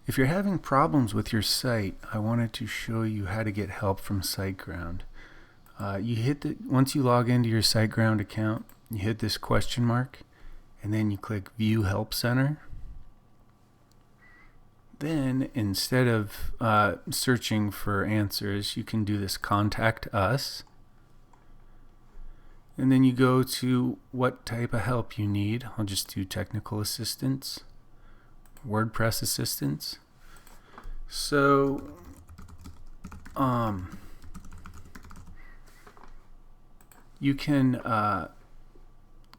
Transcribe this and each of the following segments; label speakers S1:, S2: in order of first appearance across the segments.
S1: If you're having problems with your site, I wanted to show you how to get help from SiteGround. Once you log into your SiteGround account, you hit this question mark, and then you click View Help Center. Then, instead of searching for answers, you can do this Contact Us. And then you go to what type of help you need. I'll just do technical assistance, WordPress assistance. So, you can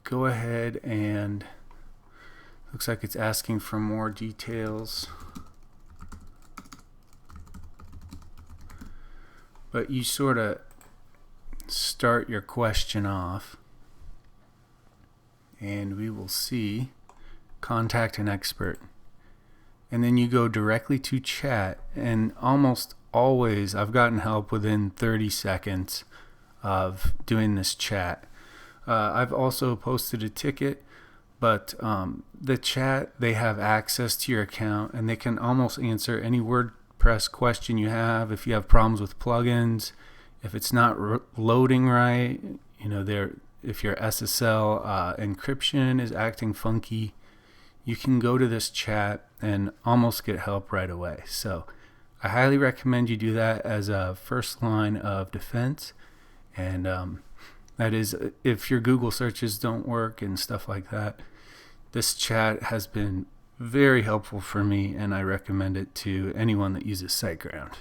S1: go ahead and looks like it's asking for more details. But you sort of start your question off, and we will see contact an expert. And then you go directly to chat, and almost always I've gotten help within 30 seconds of doing this chat. I've also posted a ticket, but the chat, they have access to your account, and they can almost answer any WordPress question you have. If you have problems with plugins, if it's not loading right, if your SSL encryption is acting funky, you can go to this chat and almost get help right away. So I highly recommend you do that as a first line of defense. And that is, if your Google searches don't work and stuff like that, this chat has been very helpful for me, and I recommend it to anyone that uses SiteGround.